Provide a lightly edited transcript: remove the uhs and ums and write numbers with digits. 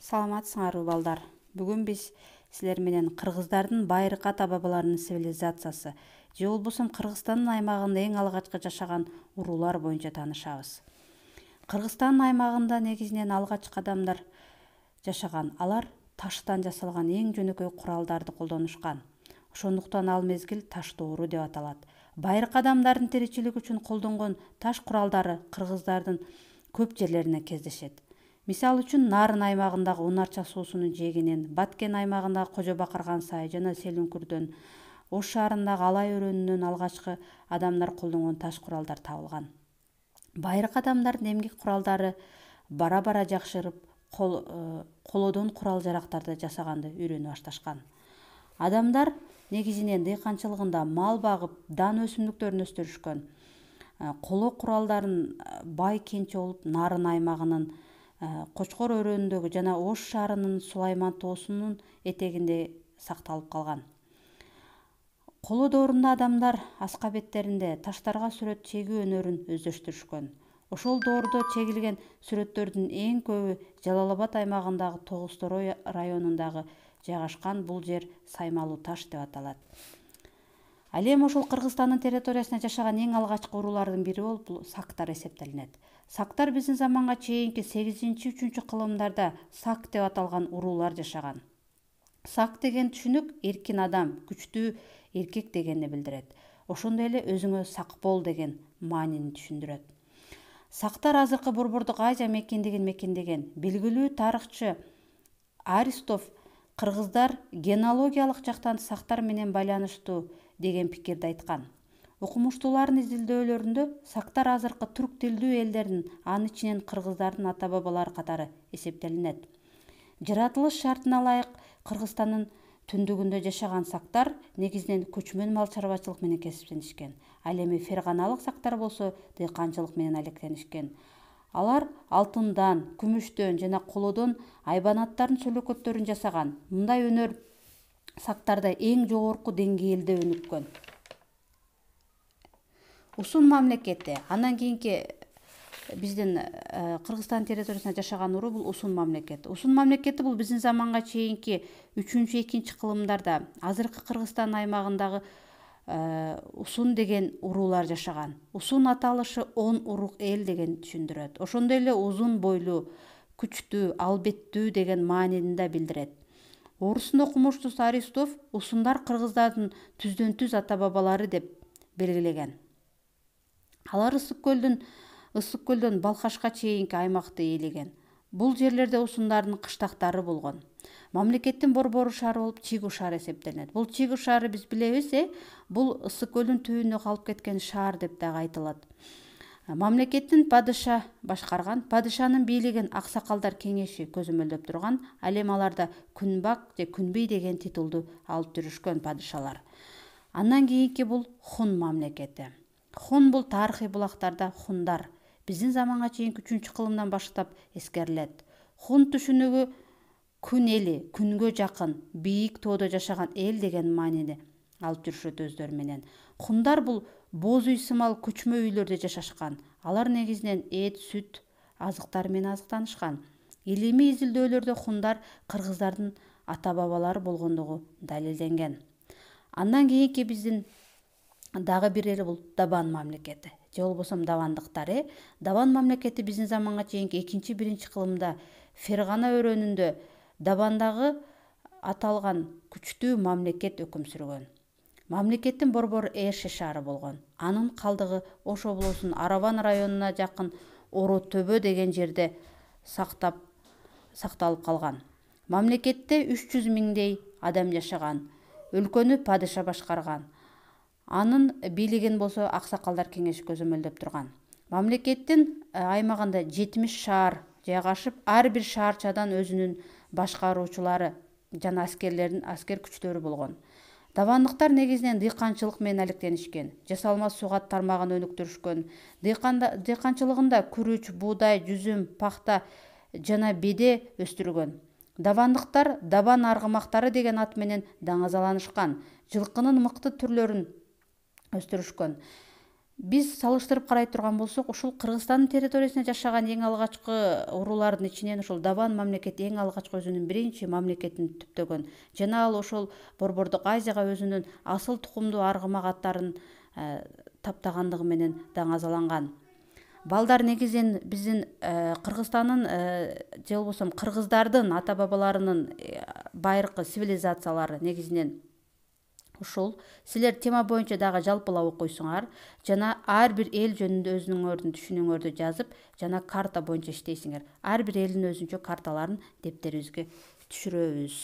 Саламатсыңарбы балдар. Бүгүн биз силер менен кыргыздардын байыркы ата бабаларынын цивилизациясы же болбосо Кыргызстандын аймагында эң алгачкы жашаган уруулар боюнча таанышабыз. Кыргызстандын аймагында негизинен алгачкы адамдар жашаган. Алар таштан жасалган эң жөнөкөй куралдарды колдонушкан. Ошондуктан ал мезгил таш доору деп аталат. Байыркы адамдардын тиричилиги үчүн колдонгон таш куралдары кыргыздардын көп жерлерине кездешет. Мисалы үчүн Нарын аймагындагы Унарча суусунун жээгинен, Баткен аймагындагы Кожо Бакырган сай жана Селүнкүрдөн, Ош шаарындагы Алай өрөөнүнөн алгачкы адамдар колдонгон таш куралдар табылган. Байыркы адамдардын эмгек куралдары бара-бара жакшырып, колодон курал жарактарды жасаганды үйрөнө башташкан. Адамдар негизинен дыйканчылыгында мал багып, дан өсүмдүктөрүн өстүрүшкөн. Коло куралдарын бай кенче болуп, Нарын аймагынын Кочкор өрөөнүндөгү жана Ош шаарынын Сулайман тоосунун этегинде сакталып калган. Коло доорунда адамдар аска беттеринде таштарга сүрөт чегүү өнөрүн өздөштүрүшкөн. Ошол доордо чегилген сүрөттөрдүн эң көбү Жалал Абад аймагындагы Тогуз-Торой районундагы жайгашкан. Бул жер Саймалуу таш деп аталат. Ал эми ошол Кыргызстандын территориясында жашаган эң алгачкы уруулардын бири болуп бул сактар эсептелинет. Сактар биздин заманга чейинки 8-3 кылымдарда сак деп аталган уруулар жашаган. Сак деген түшүнүк эркин адам, күчтүү эркек дегенди билдирет. Ошондой эле өзүңө сак бол деген маанини түшүндүрөт. Сактар азыркы Борбордук Азия мекендеген. Белгилүү тарыхчы Аристов кыргыздар генеалогиялык жактан сактар менен байланыштуу деген пикирди айткан. Окумуштуулардын изилдөөлөрүндө сактар азыркы түрк тилдүү элдердин, анын ичинен кыргыздардын ата бабалары катары эсептелинет. Жаратылыш шартына ылайык Кыргызстандын түндүгүндө жашаган сактар негизинен көчмөн мал чарбачылык менен кесиптенишкен. Ал эми ферганалык сактар болсо дыйканчылык менен алектенишкен. Алар алтындан, күмүштөн жана колодон айбанаттардын сүлөкөттөрүн жасаган. Мындай өнөр сактарда эң жогорку деңгээлде өнүккөн. Усун мамлекети, андан кийинки биздин Кыргызстан территориясында жашаган уруу бул Усун мамлекети. Усун мамлекети бул биздин заманга чейинки 3-2 кылымдарда азыркы Кыргызстан аймагындагы Усун деген уруулар жашаган. Усун аталышы 10 урук эл деген түшүндүрөт. Ошондой эле узун бойлуу, күчтүү, албеттүү деген маанини да билдирет. Орустун окумуштуусу Аристов усундар кыргыздардын түздөн-түз ата бабалары деп белгилеген. Алар Ысык көлдөн Балкашка чейинки аймакты ээлеген. Бул жерлерде усундардын кыштактары болгон. Мамлекеттин борбору шаары болуп Чигу шаары эсептелинет. Бул Чигу шаары биз билебиз, бул Ысык көлдүн түбүндө калып кеткен шаар деп дагы айтылат. Мамлекеттин падыша башкарган, падышанын бийлигин аксакалдар кеңеши көзөмөлдөп турган. Ал эми аларда Күнбак же Күнбей деген титулду алып жүрүшкөн падышалар. Андан кийинки бул Хун мамлекети. Хун бул тарыхый булактарда хундар. Биздин заманга чейинки 3 кылымдан баштап эскерилет. Хун түшүнүгү күн эли, күнгө жакын, бийик тоодо жашаган эл деген маанини алып жүрүшөт өздөрү менен. Хундар бул боз үй сымал көчмө үйлөрдө жашашкан. Алар негизинен эт, сүт азыктары менен азыктанышкан. Илимий изилдөөлөрдө хундар кыргыздардын ата бабалары болгондугу далилденген. Андан кийинки биздин дагы бир эл бул Дабан мамлекети. Же болбосо давандыктар. Дабан мамлекети биздин заманга чейинки 2-1 кылымда Фергана өрөөнүндө Дабандагы аталган күчтүү мамлекет өкүм сүргөн. Мамлекеттин борбору Эрше шаары болгон. Анын калдыгы Ош облусунун Араван районуна жакын Оро Төбө деген жерде сакталып калган. Мамлекетте 300 миңдей адам жашаган. Өлкөнү падыша башкарган. Анын бийлигин болсо аксакалдар кеңеши көзөмөлдөп турган. Мамлекеттин аймагында 70 шаар жайгашып, ар бир шаарчадан өзүнүн башкаруучулары жана аскер күчтөрү болгон. Давандыктар негизинен дыйканчылык менен алектенишкен. Жасалма сугат тармагын өнүктүрүшкөн. Дыйканчылыгында күрүч, буудай, жүзүм, пахта жана беде өстүргөн. Давандыктар Дабан аргымактары деген ат менен даңазаланышкан. Жылкынын мыкты түрлөрүн өстүрүшкөн. Биз салыштырып карай турган болсок, ушул Кыргызстандын территориясында жашаган эң алгачкы уруулардын ичинен ушул Даван мамлекети эң алгачкы өзүнүн биринчи мамлекетин түптөгөн жана ал ошол Борбордук Азияга өзүнүн асыл тукумдуу аргымак аттарын таптагандыгы менен даңазаланган. Балдар негизинен биздин Кыргызстандын же болбосо кыргыздардын ата бабаларынын байыркы цивилизациялары негизинен ушул. Силер тема боюнча дагы жалпылап окуйсуңар жана ар бир эл жөнүндө өзүңөрдүн түшүнүүңөрдү жазып жана карта боюнча иштейсиңер. Ар бир элдин өзүнчө карталарын дептерибизге түшүрөбүз.